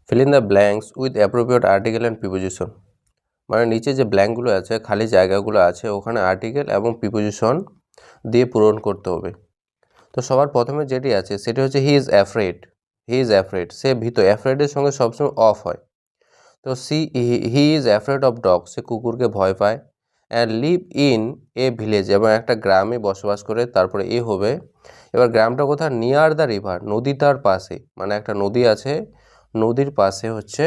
fill in the blanks with appropriate article and preposition। মানে নিচে যে ব্ল্যাঙ্কগুলো আছে, খালি জায়গাগুলো আছে, ওখানে আর্টিকেল এবং প্রিপোজিশন দিয়ে পূরণ করতে হবে। তো সবার প্রথমে যেটি আছে সেটি হচ্ছে হি ইজ অ্যাফ্রেড, সে ভীত। অ্যাফ্রেডের সঙ্গে সবসময় অফ হয়। তো he is afraid of dog, সে কুকুরকে ভয় পায়। And live in a village, এবং একটা গ্রামে বসবাস করে, তারপরে এ হবে। এবার গ্রামটা কোথায়? নিয়ার দ্য রিভার, নদী তার পাশে, মানে একটা নদী আছে, নদীর পাশে হচ্ছে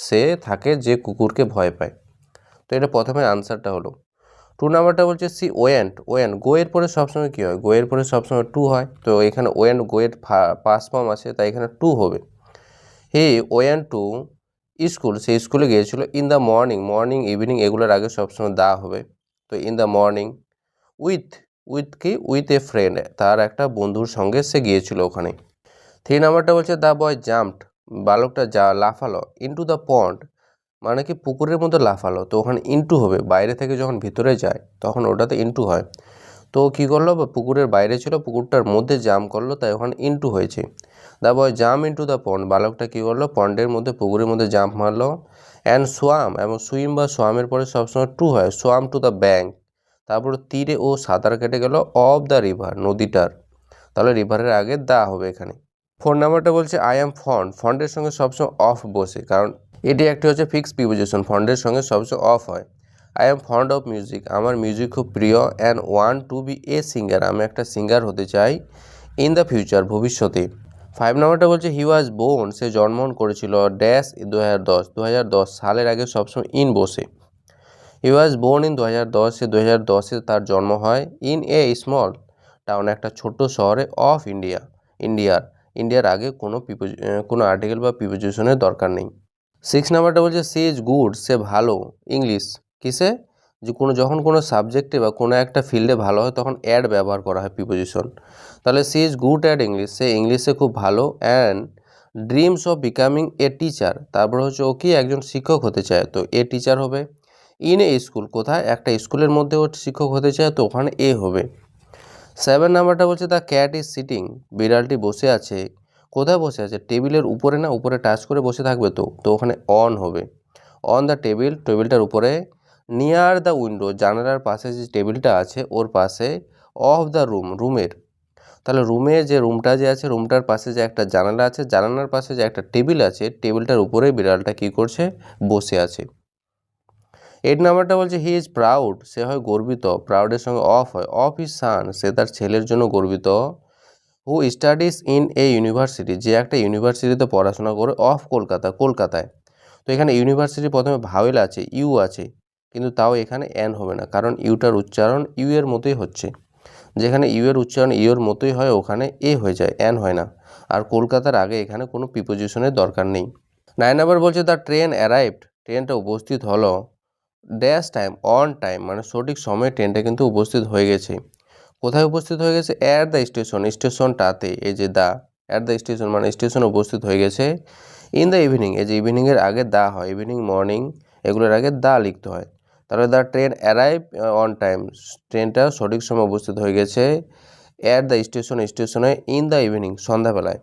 সে থাকে যে কুকুরকে ভয় পায়। তো এটা প্রথমে আনসারটা হলো। 2 নাম্বারটা বলছে সি ওয়েন্ট, গো এর পরে সবসময় কী হয়? গো এর পরে সবসময় টু হয়। তো এখানে ওয়েন্ট গো এর পাস্ট ফর্ম আছে, তাই এখানে টু হবে। হি ওয়েন্ট টু স্কুল, সে স্কুলে গিয়েছিল। ইন দ্য মর্নিং ইভিনিং এগুলোর আগে সবসময় দা হবে। তো in the morning. With a friend, তার একটা বন্ধুর সঙ্গে সে গিয়েছিল ওখানে। 3 নাম্বারটা বলছে দ্য বয় জাম্পড, বালকটা লাফালো। ইনটু দ্য পন্ড, মানে কি পুকুরের মধ্যে লাফালো। তো ওখানে ইনটু হবে, বাইরে থেকে যখন ভিতরে যায় তখন ওটাতে ইনটু হয়। তো কী করলো? পুকুরের বাইরে ছিল, পুকুরটার মধ্যে জাম্প করলো, তাই ওখানে ইনটু হয়েছে। The boy jump into the pond, বালকটা কী করলো? পন্ডের মধ্যে, পুকুরের মধ্যে জাম্প মারলো। অ্যান্ড সোয়াম, এবং সুইম বা সোয়ামের পরে সবসময় টু হয়। সোয়াম টু দ্য ব্যাঙ্ক, তারপর তীরে ও সাঁতার কেটে গেল অফ দ্য রিভার, নদীটার। তাহলে রিভারের আগে দা হবে এখানে। 4 নাম্বারটা বলছে আই অ্যাম ফন্ডের সঙ্গে সবসময় অফ বসে, কারণ এটি একটি হচ্ছে ফিক্সড প্রিপোজিশন, ফন্ডের সঙ্গে সবসময় অফ হয়। I am fond of music, আমার মিউজিক খুব প্রিয়। And want to be a singer, আমি একটা সিঙ্গার হতে চাই। ইন দ্য ফিউচার, ভবিষ্যতে। 5 নাম্বারটা বলছে হি ওয়াজ বোর্ন, সে জন্মগ্রহণ করেছিল ড্যাশ 2010 সালের আগে সবসময় ইন বসে। হি ওয়াজ বোর্ন ইন 2010, সে 2010-এ তার জন্ম হয়। ইন এ স্মল টাউন, একটা ছোট্ট শহরে। অফ ইন্ডিয়ার আগে কোনো আর্টিকেল বা প্রিপোজিশনের দরকার নেই। 6 নাম্বারটা বলছে সি ইজ গুড, সে ভালো। ইংলিশ কিসে? যে যখন কোনো সাবজেক্টে বা কোনো একটা ফিল্ডে ভালো হয় তখন অ্যাড ব্যবহার করা হয়, প্রিপোজিশন। তাহলে she is good at English, সে ইংলিশে খুব ভালো। And dreams of becoming a teacher, তারপর হচ্ছে ও কি একজন শিক্ষক হতে চায়, তো এ টিচার হবে। ইন এ স্কুল, কোথায়? একটা স্কুলের মধ্যে ও শিক্ষক হতে চায়, তো ওখানে এ হবে। 7 নাম্বারটা বলছে দ্য ক্যাট ইজ সিটিং, বিড়ালটি বসে আছে। কোথায় বসে আছে? টেবিলের উপরে না, উপরে টাচ করে বসে থাকবে, তো ওখানে অন হবে। অন দ্য টেবিল, টেবিলটার উপরে। নিয়ার দ্য উইন্ডো, জানালার পাশে যে টেবিলটা আছে ওর পাশে। অফ দ্য রুমের, তাহলে যে রুমটা যে আছে, রুমটার পাশে যে একটা জানালা আছে, জানালার পাশে যে একটা টেবিল আছে, টেবিলটার উপরে বিড়ালটা কী করছে? বসে আছে। 8 নাম্বারটা বলছে হি ইজ প্রাউড, সে হয় গর্বিত। প্রাউডের সঙ্গে অফ হয়। অফ হিজ সান, সে তার ছেলের জন্য গর্বিত। হু স্টাডিজ ইন এ ইউনিভার্সিটি, যে একটা ইউনিভার্সিটিতে পড়াশোনা করে। অফ কলকাতায়। তো এখানে ইউনিভার্সিটি প্রথমে ভাওয়েল আছে, ইউ আছে, কিন্তু তাও এখানে এন হবে না, কারণ ইউটার উচ্চারণ ইউ এর মতোই হচ্ছে। যেখানে ইউ এর উচ্চারণ ইউ এর মতোই হয়, ওখানে এ হয়ে যায়, এন হয় না। আর কলকাতার আগে এখানে কোনো প্রিপোজিশনের দরকার নেই। 9 নাম্বার বলছে দ্য ট্রেন অ্যারাইভড, ট্রেনটা উপস্থিত হলো। ড্যাশ টাইম, অন টাইম, মানে সঠিক সময়ে ট্রেনটা কিন্তু উপস্থিত হয়ে গেছে। কোথায় উপস্থিত হয়ে গেছে? অ্যাট দ্য স্টেশন, স্টেশনটাতে। এই যে দা, অ্যাট দ্য স্টেশন মানে স্টেশনে উপস্থিত হয়ে গেছে। ইন দ্য ইভিনিং, এই যে ইভিনিংয়ের আগে দা হয়, ইভিনিং মর্নিং এগুলোর আগে দা লিখতে হয়। তাহলে the train arrive on time, ট্রেনটা সঠিক সময় উপস্থিত হয়ে গেছে। অ্যাট দ্য স্টেশনে। ইন দ্য ইভিনিং, সন্ধ্যাবেলায়।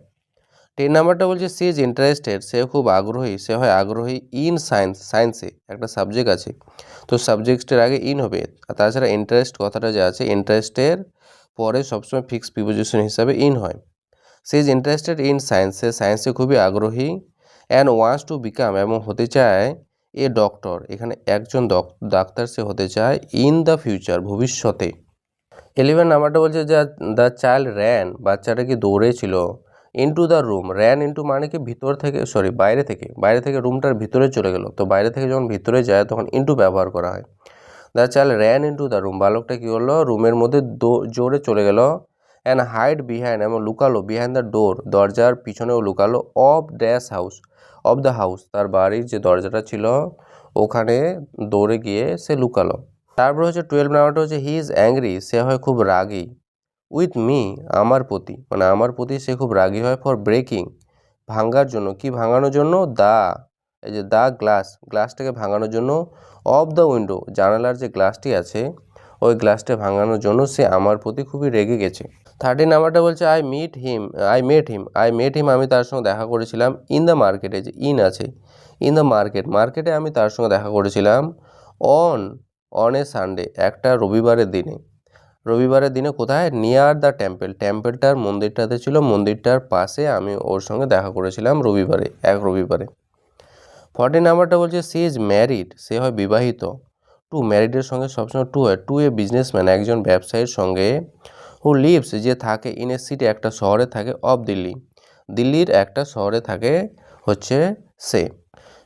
10 নাম্বারটা বলছে সি ইজ ইন্টারেস্টেড, সে খুব আগ্রহী, সে হয় আগ্রহী। ইন সায়েন্সে একটা সাবজেক্ট আছে, তো সাবজেক্টের আগে ইন হবে। আর তাছাড়া ইন্টারেস্ট কথাটা যে আছে, ইন্টারেস্টের পরে সবসময় ফিক্সড প্রিপোজিশন হিসাবে ইন হয়। She is interested in science, সে সায়েন্সে খুবই আগ্রহী। অ্যান্ড ওয়ান্টস টু বিকাম, এবং হতে চায় এ ডক্টর, এখানে একজন ডাক্তার সে হতে চায়। ইন দ্য ফিউচার, ভবিষ্যতে। 11 নাম্বারটা বলছে যে দ্য চাইল্ড র্যান, বাচ্চাটা কি দৌড়েছিল। Into the room, ran into মানে কি বাইরে থেকে রুমটার ভিতরে চলে গেল। তো বাইরে থেকে যখন ভিতরে যায় তখন ইনটু ব্যবহার করা হয়। The child ran into the room, বালকটা কী করলো? রুমের মধ্যে জোরে চলে গেল। অ্যান্ড হাইড বিহাইন্ড, এবং লুকালো। বিহাইন্ড দ্য ডোর, দরজার পিছনেও লুকালো। অফ দ্য হাউস, তার বাড়ির যে দরজাটা ছিল ওখানে দৌড়ে গিয়ে সে লুকালো। তারপর হচ্ছে 12 নাম্বারটা হচ্ছে হি ইজ অ্যাংরি, সে হয় খুব রাগী। উইথ মি, আমার প্রতি, মানে আমার প্রতি সে খুব রাগী হয়। ফর ব্রেকিং, ভাঙার জন্য। কি ভাঙানোর জন্য? এই যে দা গ্লাসটাকে ভাঙানোর জন্য। অফ দ্য উইন্ডো, জানালার যে গ্লাসটি আছে ওই গ্লাসটা ভাঙানোর জন্য সে আমার প্রতি খুবই রেগে গেছে। 13 নাম্বারটা বলছে আই মেট হিম আমি তার সঙ্গে দেখা করেছিলাম ইন দ্য মার্কেটে, যে ইন আছে, ইন দ্য মার্কেটে আমি তার সঙ্গে দেখা করেছিলাম অন অন এ সানডে, একটা রবিবারের দিনে কোথায়, নিয়ার দ্য টেম্পলটার মন্দিরটাতে ছিল, মন্দিরটার পাশে আমি ওর সঙ্গে দেখা করেছিলাম এক রবিবারে। 14 নাম্বারটা বলছে সি ইজ ম্যারিড, সে হয় বিবাহিত। ম্যারিডের সঙ্গে সবসময় হয়, এ বিজনেসম্যান, একজন ব্যবসায়ীর সঙ্গে, হু লিভস যে থাকে, ইন এ সিটি একটা শহরে থাকে, অফ দিল্লির একটা শহরে থাকে হচ্ছে সে।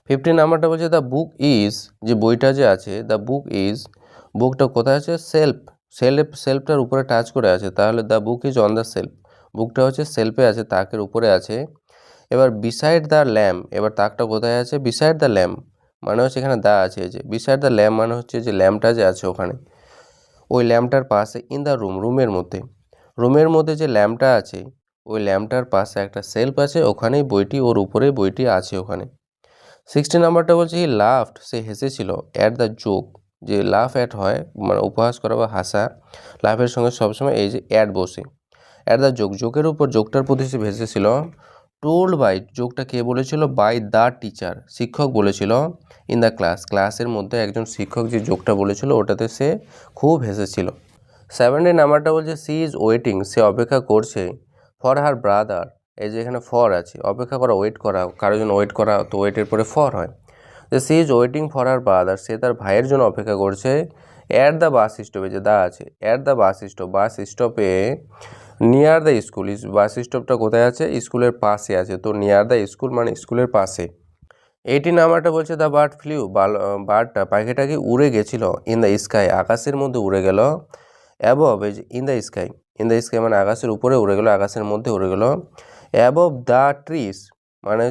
15 নাম্বারটা বলছে দ্য বুক ইজ, যে বইটা যে আছে, দ্য বুকটা কোথায় আছে, সেলফটার উপরে টাচ করে আছে, তাহলে the book is on the self, বুকটা হচ্ছে সেলফে আছে, তাকের উপরে আছে। এবার বিসাইড দ্য ল্যাম্প, এবার তাকটা কোথায় আছে, বিসাইড দ্য ল্যাম্প মানে হচ্ছে এখানে দা আছে, যে বিসাইড দ্য ল্যাম্প মানে হচ্ছে যে ল্যাম্পটা যে আছে ওখানে, ওই ল্যাম্পটার পাশে, ইন দ্য রুমের মধ্যে যে ল্যাম্পটা আছে, ওই ল্যাম্পটার পাশে একটা সেলফ আছে, ওখানেই বইটি, ওর উপরে বইটি আছে ওখানে। 16 নাম্বারটা বলছে হি লাফড, সে হেসেছিল, অ্যাট দ্য জোক, যে লাফ অ্যাট হয় মানে উপহাস করা বা হাসা, লাফের সঙ্গে সবসময় এই যে অ্যাট বসে, অ্যাট দ্য জোকের উপর, জোকটার প্রতি সে হেসেছিল। টোল্ড বাই, জোকটা কে বলেছিল, বাই দ্য টিচার, শিক্ষক বলেছিল, ইন দ্য ক্লাসের মধ্যে একজন শিক্ষক যে জোকটা বলেছিল ওটাতে সে খুব হেসেছিল। 17 নাম্বারটা বলছে সি ইজ ওয়েটিং, সে অপেক্ষা করছে, ফর হার ব্রাদার, এই যে এখানে ফর আছে, অপেক্ষা করা, ওয়েট করা, কারোর জন্য ওয়েট করা, তো ওয়েটের পরে ফর হয়, যে she is waiting for her brother, সে তার ভাইয়ের জন্য অপেক্ষা করছে, অ্যাট দ্য বাস স্টপে, যে দা আছে, অ্যাট দ্য বাস স্টপে, নিয়ার দ্য স্কুল, বাস স্টপটা কোথায় আছে, স্কুলের পাশে আছে, তো নিয়ার দ্য স্কুল মানে স্কুলের পাশে। 18 নাম্বারটা বলছে দ্য বার্ড ফ্লিউ, বার্ডটা, পাখিটা কি উড়ে গেছিল, ইন দ্য স্কাই, আকাশের মধ্যে উড়ে গেল, অ্যাবভ, এই যে ইন দ্য স্কাই মানে আকাশের উপরে উড়ে গেল, আকাশের মধ্যে উড়ে গেল, অ্যাবভ দ্য ট্রিস মানে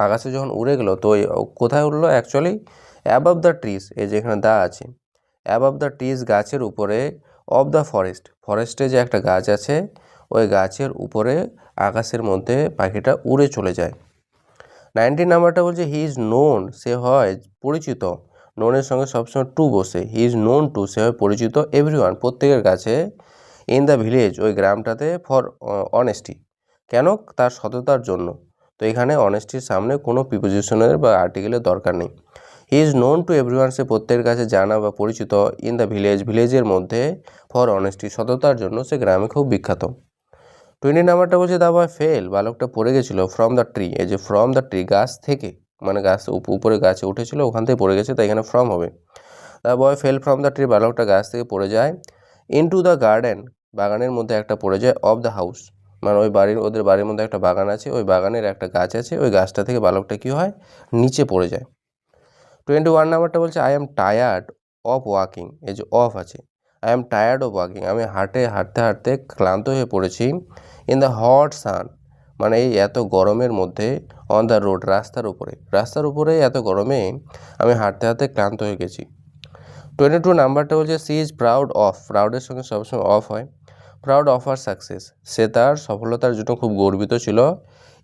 আকাশে যখন উড়ে গেল, তো কোথায় উড়লো অ্যাকচুয়ালি, অ্যাবভ দ্য ট্রিস, এই যে এখানে দা আছে, অ্যাবভ দ্য ট্রিস গাছের উপরে, অফ দ্য ফরেস্টে যে একটা গাছ আছে, ওই গাছের উপরে আকাশের মধ্যে পাখিটা উড়ে চলে যায়। 19 নাম্বারটা বলছে হি ইজ নোন, সে হয় পরিচিত, নোনের সঙ্গে সবসময় টু বসে, হি ইজ নোন টু, সে হয় পরিচিত, এভরিওয়ান প্রত্যেকের কাছে, ইন দ্য ভিলেজ ওই গ্রামটাতে, ফর অনেস্টি, কেন, তার সততার জন্য, তো এখানে অনেস্টির সামনে কোনো প্রিপোজিশনের বা আর্টিকেলের দরকার নেই। He is known to everyone, সে প্রত্যেকের কাছে জানা বা পরিচিত, ইন দ্য ভিলেজের মধ্যে, ফর অনেস্টি, সততার জন্য সে গ্রামে খুব বিখ্যাত। 20 নাম্বারটা বলছে দা বয় ফেল, বালকটা পড়ে গেছিলো, ফ্রম দ্য ট্রি, এই যে ফ্রম দ্য ট্রি গাছ থেকে, মানে গাছ উপরে গাছে উঠেছিল, ওখান থেকে পড়ে গেছে, তাই এখানে ফ্রম হবে। দা বয় ফেল ফ্রম দ্য ট্রি, বালকটা গাছ থেকে পড়ে যায়, ইনটু দ্য গার্ডেন, বাগানের মধ্যে একটা পড়ে যায়, অফ দ্য হাউস মানে ওদের বাড়ির মধ্যে একটা বাগান আছে, ওই বাগানের একটা গাছ আছে, ওই গাছটা থেকে বালকটা কী হয়, নিচে পড়ে যায়। 21 নাম্বারটা বলছে I am tired of walking, এই যে অফ আছে, I am tired of walking, আমি হাঁটতে হাঁটতে ক্লান্ত হয়ে পড়েছি, ইন দ্য হট সান মানে এই এত গরমের মধ্যে, অন দ্য রোড রাস্তার উপরে এত গরমে আমি হাঁটতে ক্লান্ত হয়ে গেছি। 22 নাম্বারটা বলছে সি ইজ প্রাউডের সঙ্গে সবসময় অফ হয়, প্রাউড অফ আর সাকসেস, সে তার সফলতার জন্য খুব গর্বিত ছিল,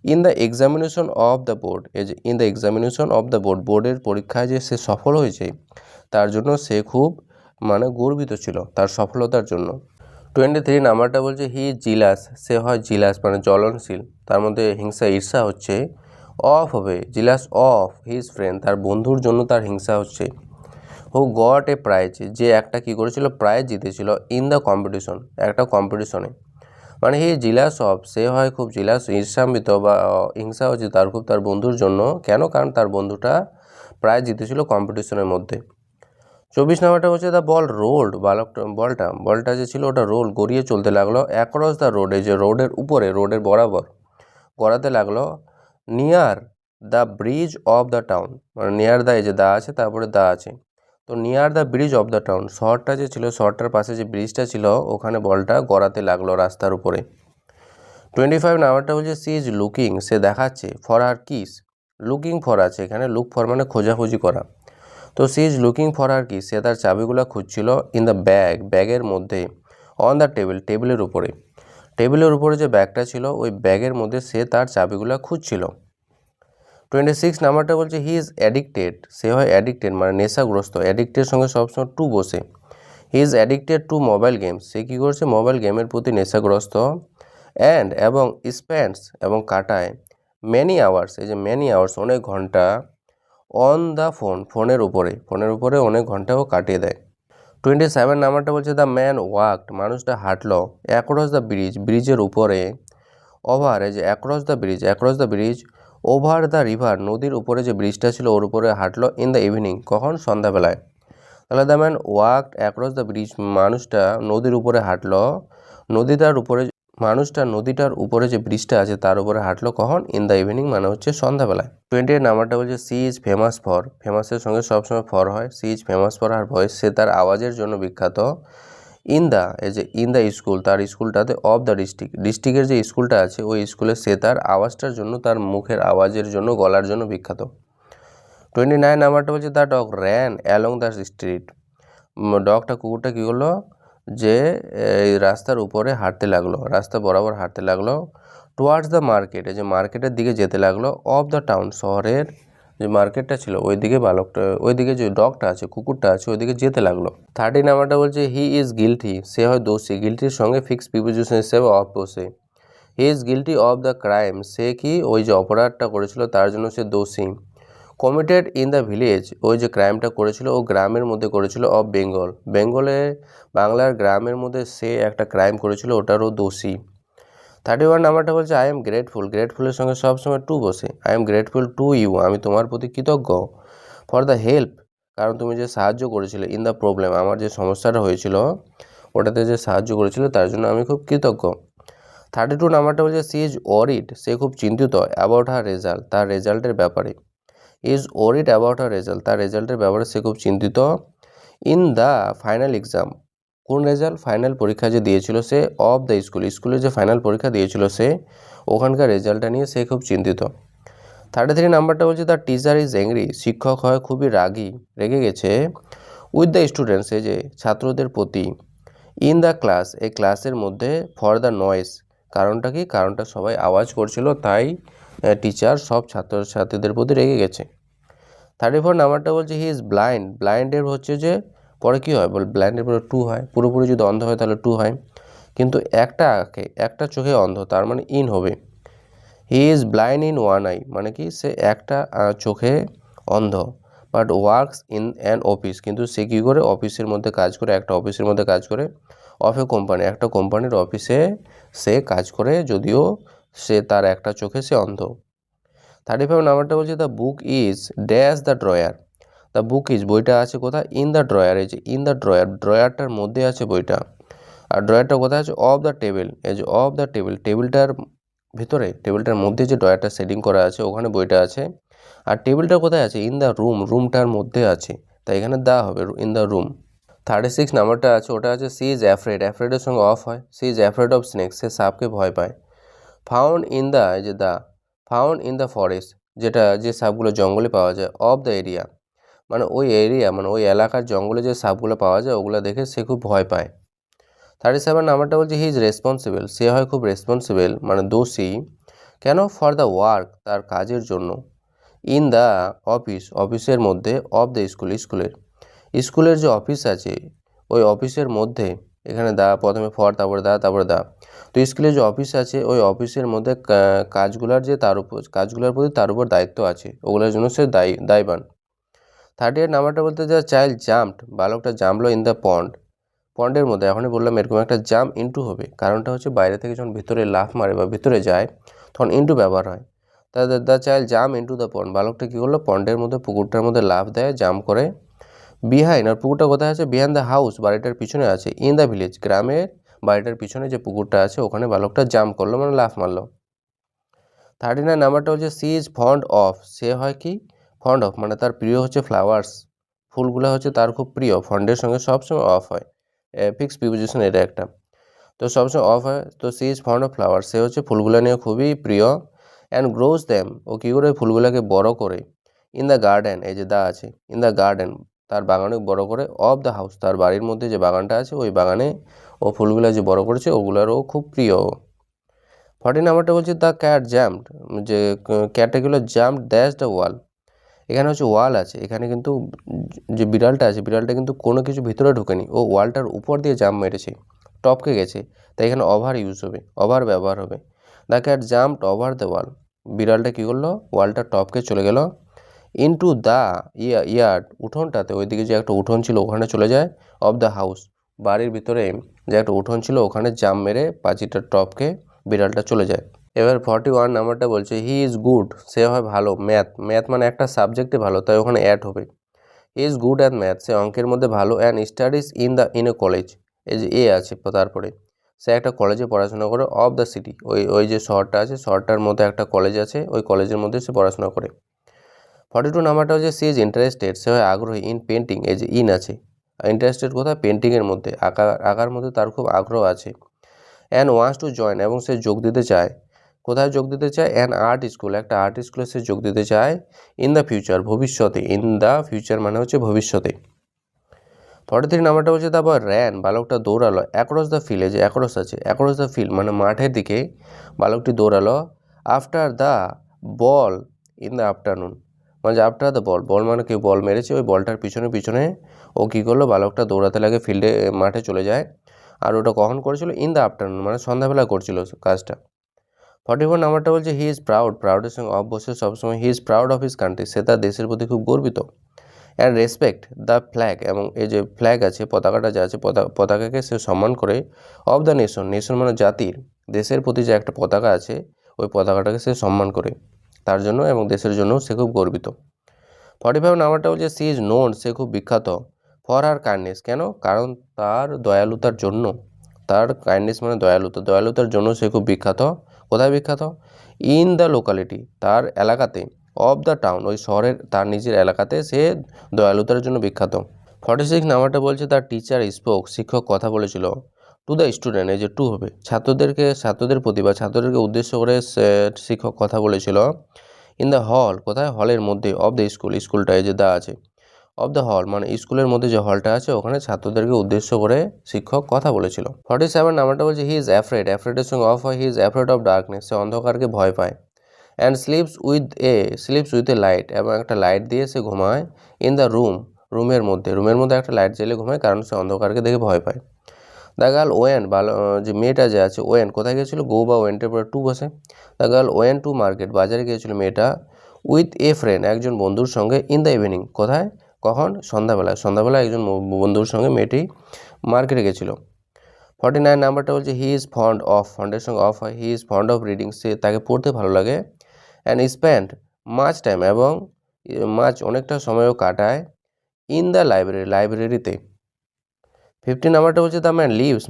in the examination of the board, এই যে in the examination of the বোর্ডের পরীক্ষায় যে সে সফল হয়েছে, তার জন্য সে খুব মানে গর্বিত ছিল তার সফলতার জন্য। 23 নাম্বারটা বলছে হি জিলাস, সে হয় জিলাস মানে জ্বলনশীল, তার মধ্যে হিংসা ঈর্ষা হচ্ছে, অফ হবে, জিলাস অফ হিজ ফ্রেন্ড, তার বন্ধুর জন্য তার হিংসা হচ্ছে, হু গট এ প্রাইজ, যে একটা কী করেছিল, প্রাইজ জিতেছিল, ইন দ্য কম্পিটিশন, একটা কম্পিটিশনে, মানে হি জিলাস অফ, সে হয় খুব জিলাস, ঈর্ষান্বিত বা হিংসা হচ্ছে তার বন্ধুর জন্য, কেন, কারণ তার বন্ধুটা প্রাইজ জিতেছিল কম্পিটিশনের মধ্যে। 24 নাম্বারটা হচ্ছে দ্য বল রোল্ড, বলটা যে ছিল ওটা গড়িয়ে চলতে লাগলো, অ্যাক্রস দ্য রোড, এই যে রোডের বরাবর গড়াতে লাগলো, near the bridge of the town মানে নিয়ার দ্য, এই যে দা আছে তারপরে দা আছে, তো near the bridge of the town, শহরটা যে ছিল, শহরটার পাশে যে ব্রিজটা ছিল, ওখানে বলটা গড়াতে লাগলো রাস্তার উপরে। 25 নাম্বারটা বলছে সি ইজ লুকিং, সে দেখাচ্ছে, for her kiss, looking for আছে এখানে, লুক ফর মানে খোঁজাখুঁজি করা, তো she is looking for her কি, সে তার চাবিগুলো খুঁজছিল, ইন দ্য ব্যাগের মধ্যে, অন দ্য টেবিলের উপরে যে ব্যাগটা ছিল, ওই ব্যাগের মধ্যে সে তার চাবিগুলো খুঁজছিল। 26 নাম্বারটা বলছে হি ইজ অ্যাডিক্টেড, সে হয় অ্যাডিক্টেড মানে নেশাগ্রস্ত, অ্যাডিক্টের সঙ্গে সবসময় টু বসে, he is addicted to mobile games, সে কী করছে মোবাইল গেমের প্রতি নেশাগ্রস্ত। অ্যান্ড এবং স্পেন্ডস এবং কাটায় মেনি আওয়ার্স, এই যে মেনি আওয়ার্স অনেক ঘন্টা, অন দ্য ফোন ফোনের উপরে অনেক ঘন্টাও কাটিয়ে দেয়। 27 নাম্বারটা বলছে দ্য ম্যান ওয়াকড, মানুষটা হাঁটলো অ্যাক্রস দ্য ব্রিজ, ব্রিজের উপরে, ওভার, এই যে across the bridge, over the river, নদীর উপরে যে ব্রিজটা ছিল ওর উপরে হাঁটলো, ইন দ্য ইভিনিং, কখন সন্ধ্যাবেলায়। তাহলে the man walked across the bridge, মানুষটা নদীর উপরে হাঁটলো, নদীটার উপরে যে ব্রিজটা আছে তার উপরে হাঁটলো কখন, ইন দ্য ইভিনিং মানে হচ্ছে সন্ধ্যাবেলায়। 28 নাম্বারটা বলছে সি ইজ ফেমাস ফর, ফেমাসের সঙ্গে সবসময় ফর হয়, she is famous for her voice, সে তার আওয়াজের জন্য বিখ্যাত। ইন দ্য, এই যে ইন দ্য স্কুল, তার স্কুলটাতে, অফ দ্য ডিস্ট্রিক্টের যে স্কুলটা আছে ওই স্কুলে সে তার আওয়াজটার জন্য, তার মুখের আওয়াজের জন্য, গলার জন্য বিখ্যাত। 29 নাম্বারটা বলছে the dog ran along the street, কুকুরটা কী করলো, যে এই রাস্তার উপরে হাঁটতে লাগলো, রাস্তা বরাবর হাঁটতে লাগলো। টুয়ার্ডস দ্য মার্কেট, এই যে মার্কেটের দিকে যেতে লাগলো। অফ দ্য টাউন, শহরের যে মার্কেটটা ছিল ওইদিকে যে ডগটা আছে, কুকুরটা আছে, ওইদিকে যেতে লাগলো। 30 নাম্বারটা বলছে হি ইজ গিলটি, সে হয় দোষী, গিলটির সঙ্গে ফিক্স প্রিপোজিশন হিসেবে অফ বসে। He is guilty of the crime, সে কি ওই যে অপরাধটা করেছিল তার জন্য সে দোষী। কমিটেড ইন দ্য ভিলেজ, ওই যে ক্রাইমটা করেছিল ও গ্রামের মধ্যে করেছিল। অফ বেঙ্গলে, বাংলার গ্রামের মধ্যে সে একটা ক্রাইম করেছিল, ওটারও দোষী। 31 নাম্বারটা বলছে আই এম গ্রেটফুল, গ্রেটফুলের সঙ্গে সবসময় টু বসে। I am grateful to you, আমি তোমার প্রতি কৃতজ্ঞ। ফর দ্য হেল্প, কারণ তুমি যে সাহায্য করেছিলে। ইন দ্য প্রবলেম, আমার যে সমস্যাটা হয়েছিল ওটাতে যে সাহায্য করেছিল তার জন্য আমি খুব কৃতজ্ঞ। 32 নাম্বারটা বলছে সি ইজ ওয়ারিড, সে খুব চিন্তিত। অ্যাবাউট হার রেজাল্ট, তার রেজাল্টের ব্যাপারে। Is worried about her result, তার রেজাল্টের ব্যাপারে সে খুব চিন্তিত। ইন দ্য ফাইনাল এক্সাম, কোন রেজাল্ট, ফাইনাল পরীক্ষা যে দিয়েছিল সে। অফ দ্য স্কুলে যে ফাইনাল পরীক্ষা দিয়েছিল সে, ওখানকার রেজাল্টটা নিয়ে সে খুব চিন্তিত। 33 নাম্বারটা বলছে দ্য টিচার ইজ অ্যাংরি, শিক্ষক হয় খুবই রেগে গেছে। উইথ দ্য স্টুডেন্টস, এই যে ছাত্রদের প্রতি। ইন দ্য ক্লাস, এই ক্লাসের মধ্যে। ফর দ্য নয়েজ, কারণটা কি, কারণটা সবাই আওয়াজ করছিল তাই টিচার সব ছাত্রছাত্রীদের প্রতি রেগে গেছে। 34 নাম্বারটা বলছে হি ইজ ব্লাইন্ড, ব্লাইন্ডের হচ্ছে যে পরে কী হয়, ব্লাইন্ডের পরে টু হয়, পুরোপুরি যদি অন্ধ হয় তাহলে টু হয়, কিন্তু একটা চোখে অন্ধ তার মানে ইন হবে। He is blind in one I, মানে কি সে একটা চোখে অন্ধ। But works in an office, কিন্তু সে কী করে অফিসের মধ্যে কাজ করে, একটা অফিসের মধ্যে কাজ করে। অফ এ কোম্পানি, একটা কোম্পানির অফিসে সে কাজ করে, যদিও সে তার একটা চোখে সে অন্ধ। 35 নাম্বারটা বলছে the book is dash the drawer, the book is, বইটা আছে কোথায়, ইন দ্য ড্রয়ার, এই যে ইন দ্য ড্রয়ার, ড্রয়ারটার মধ্যে আছে বইটা। আর ড্রয়ারটা কোথায় আছে, অফ দ্য টেবিল, এই যে অফ দ্য টেবিল, টেবিলটার ভিতরে, টেবিলটার মধ্যে যে ড্রয়ারটা সেটিং করা আছে ওখানে বইটা আছে। আর টেবিলটা কোথায় আছে, ইন দ্য রুম, রুমটার মধ্যে আছে, তাই এখানে দা হবে, ইন দ্য রুম। 36 নাম্বারটা আছে, ওটা আছে সি ইজ অ্যাফ্রেড, অ্যাফ্রেডের সঙ্গে অফ হয়। She is afraid of snake, সে সাপকে ভয় পায়। ফাউন্ড ইন দ্য, এই যে দা, ফাউন্ড ইন দ্য ফরেস্ট, যেটা যে সাপগুলো জঙ্গলে পাওয়া যায়। অফ দ্য এরিয়া, মানে ওই এলাকার জঙ্গলে যে সাপগুলো পাওয়া যায় ওগুলো দেখে সে খুব ভয় পায়। 37 নাম্বারটা বলছে হি ইজ রেসপন্সিবল, সে হয় খুব রেসপন্সিবল মানে দোষী। কেন, ফর দ্য ওয়ার্ক, তার কাজের জন্য। ইন দ্য অফিস, অফিসের মধ্যে। অফ দ্য স্কুলের যে অফিস আছে ওই অফিসের মধ্যে, এখানে দা প্রথমে, ফর তারপরে দা। তো স্কুলে যে অফিস আছে ওই অফিসের মধ্যে কাজগুলোর প্রতি তার উপর দায়িত্ব আছে, ওগুলোর জন্য সে দায়বান। 38 নাম্বারটা বলতে যা চাইল্ড জাম্পড, বালকটা জামলো ইন দ্য পন্ডের মধ্যে। এখনই বললাম এরকম একটা জাম্প ইনটু হবে, কারণটা হচ্ছে বাইরে থেকে যখন ভিতরে লাফ মারে বা ভিতরে যায় তখন ইনটু ব্যবহার হয়। তাহলে the child jump into the pond, বালকটা কী করলো, পন্ডের মধ্যে, পুকুরটার মধ্যে লাফ দেয়, জাম্প করে। বিহাইন্ড, আর পুকুরটা কোথায় আছে, বিহাইন্ড দ্য হাউস, বাড়িটার পিছনে আছে। ইন দ্য ভিলেজ, গ্রামের বাড়িটার পিছনে যে পুকুরটা আছে ওখানে বালকটা জাম্প করলো মানে লাফ মারলো। 39 নাম্বারটা হচ্ছে সি ইজ ফন্ড অফ, সে হয় কি, ফন্ড অফ মানে তার প্রিয় হচ্ছে ফ্লাওয়ার্স, ফুলগুলো হচ্ছে তার খুব প্রিয়। ফন্ডের সঙ্গে সবসময় অফ হয়, ফিক্স প্রিপোজিশন এটা একটা, তো সবসময় অফ হয়। তো she is fond of flowers, সে হচ্ছে ফুলগুলো নিয়ে খুবই প্রিয়। অ্যান্ড গ্রোজ দ্যাম, ও কী করে ফুলগুলোকে বড় করে। ইন দ্য গার্ডেন, এই যে দা আছে, ইন দ্য গার্ডেন, তার বাগানে বড় করে। অফ দ্য হাউস, তার বাড়ির মধ্যে যে বাগানটা আছে ওই বাগানে ও ফুলগুলো যে বড় করেছে ওগুলোরও খুব প্রিয়। 40 নাম্বারটা বলছে দ্য ক্যাট জাম্পড, যে ক্যাটগুলো জাম্প ড্যাশ দ্য ওয়াল, এখানে হচ্ছে ওয়াল আছে, এখানে কিন্তু যে বিড়ালটা আছে বিড়ালটা কিন্তু কোনো কিছু ভিতরে ঢোকেনি, ও ওয়ালটার উপর দিয়ে জাম্প মেরেছে, টপকে গেছে, তাই এখানে ওভার ইউজ হবে, ওভার ব্যবহার হবে। The cat jumped over the wall, বিড়ালটা কী করলো, ওয়ালটা টপকে চলে গেল ইনটু দ্য ইয়ার্ড, উঠোনটাতে, ওইদিকে যে একটা উঠোন ছিল ওখানে চলে যায়, অফ দ্য হাউস, বাড়ির ভিতরে যে একটা উঠোন ছিল ওখানে জাম্প মেরে পাঁচিটার টপকে বিড়ালটা চলে যায়। এবার 41 নাম্বারটা বলছে হি ইজ গুড, সে হয় ভালো ম্যাথ, ম্যাথ মানে একটা সাবজেক্টে ভালো, তাই ওখানে অ্যাড হবে। He is good at math, সে অঙ্কের মধ্যে ভালো, and studies in a college, এই যে এ আছে তারপরে, সে একটা কলেজে পড়াশোনা করে, অফ দ্য সিটি, ওই যে শহরটা আছে শহরটার মধ্যে একটা কলেজ আছে, ওই কলেজের মধ্যে সে পড়াশোনা করে। 42 নাম্বারটা হচ্ছে সি ইজ ইন্টারেস্টেড, সে হয় আগ্রহী, ইন পেন্টিং, এই যে ইন আছে, ইন্টারেস্টেড কোথায়, পেন্টিংয়ের মধ্যে, আঁকার মধ্যে তার খুব আগ্রহ আছে। অ্যান্ড ওয়ান্টস টু জয়েন, এবং সে যোগ দিতে চায়, কোথায় যোগ দিতে চায়, অ্যান আর্ট স্কুল, একটা আর্ট স্কুলে সে যোগ দিতে চায়, ইন দ্য ফিউচার, ভবিষ্যতে, ইন দ্য ফিউচার মানে হচ্ছে ভবিষ্যতে। 43 নাম্বারটা হচ্ছে তারপর র্যান, বালকটা দৌড়ালো, অ্যাক্রস দ্য ফিল্ড, যে অ্যাক্রস আছে, অ্যাক্রস দ্য ফিল্ড মানে মাঠের দিকে বালকটি দৌড়ালো, after the ball in the afternoon, মানে আফটার দ্য বল মানে কেউ বল মেরেছে, ওই বলটার পিছনে পিছনে ও কী করলো, বালকটা দৌড়াতে লাগে, ফিল্ডে মাঠে চলে যায়। আর ওটা কখন করেছিল, ইন দ্য আফটারনুন মানে সন্ধ্যাবেলা করছিল কাজটা। 44 নাম্বারটা বলছে হি ইজ প্রাউড, প্রাউডের সঙ্গে অফ বসে সবসময়, he is proud of his country, সে তার দেশের প্রতি খুব গর্বিত। অ্যান্ড রেসপেক্ট দ্য ফ্ল্যাগ, এবং এই যে ফ্ল্যাগ আছে পতাকাটা যে আছে পতাকাকে সে সম্মান করে, অফ দ্য নেশন, নেশন মানে জাতির, দেশের প্রতি যে একটা পতাকা আছে ওই পতাকাটাকে সে সম্মান করে, তার জন্য এবং দেশের জন্য সে খুব গর্বিত। 45 নাম্বারটা বলছে সি ইজ নোন, সে খুব বিখ্যাত, ফর হার কাইন্ডনেস, কেন, কারণ তার দয়ালুতার জন্য, তার কাইন্ডনেস মানে দয়ালুতা, দয়ালুতার জন্য সে খুব বিখ্যাত, কোথায় বিখ্যাত, ইন দ্য লোকালিটি, তার এলাকাতে, অফ দ্য টাউন, ওই শহরের তার নিজের এলাকাতে সে দয়ালুতার জন্য বিখ্যাত। 46 নাম্বারটা বলছে তার টিচার স্পোক, শিক্ষক কথা বলেছিল, টু দ্য স্টুডেন্ট, এই যে টু হবে, ছাত্রদের প্রতি বা ছাত্রদেরকে উদ্দেশ্য করে শিক্ষক কথা বলেছিল, ইন দ্য হল, কোথায়, হলের মধ্যে, অফ দ্য স্কুল, স্কুলটা এই যে দা আছে, অফ দ্য হল মানে স্কুলের মধ্যে যে হলটা আছে ওখানে ছাত্রদেরকে উদ্দেশ্য করে শিক্ষক কথা বলেছিল। 47 নাম্বারটা বলছে হি ইজ অ্যাফ্রেড, অ্যাফ্রেডের সঙ্গে অফ হয়, he is afraid of darkness, সে অন্ধকারকে ভয় পায়। And sleeps with a light, এবং একটা লাইট দিয়ে সে ঘুমায়, ইন দ্য রুমের মধ্যে একটা লাইট জ্বেলে ঘুমায়, কারণ সে অন্ধকারকে দেখে ভয় পায়। দ্য গার্ল ওয়েন, যে মেয়েটা যে আছে ওয়েন, কোথায় গিয়েছিল, গো বা ওয়েন্টের পরে টু বসে, the girl went to market, বাজারে গিয়েছিল মেয়েটা, উইথ এ ফ্রেন্ড, একজন বন্ধুর সঙ্গে, ইন দ্য ইভিনিং, কোথায়, কখন, সন্ধ্যাবেলায় একজন বন্ধুর সঙ্গে মেয়েটি মার্কেটে গেছিলো। 49 নাম্বারটা বলছে হি ইজ ফন্ড অফ, ফন্ডের সঙ্গে অফ হয়, he is fond of reading, সে তাকে পড়তে ভালো লাগে, অ্যান্ড স্পেন্ড মাচ টাইম, এবং অনেকটা সময়ও কাটায়, ইন দ্য লাইব্রেরিতে। 50 নাম্বারটা বলছে দ্য ম্যান লিভস,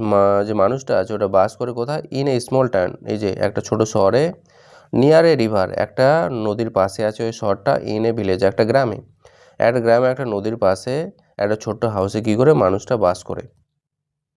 যে মানুষটা আছে ওটা বাস করে কোথায়, ইন এ স্মল টাউন, এই যে একটা ছোট শহরে, নিয়ার এ রিভার, একটা নদীর পাশে আছে ওই শহরটা, ইন এ ভিলেজ, একটা গ্রামে একটা নদীর পাশে একটা ছোট্ট হাউসে কী করে মানুষটা বাস করে।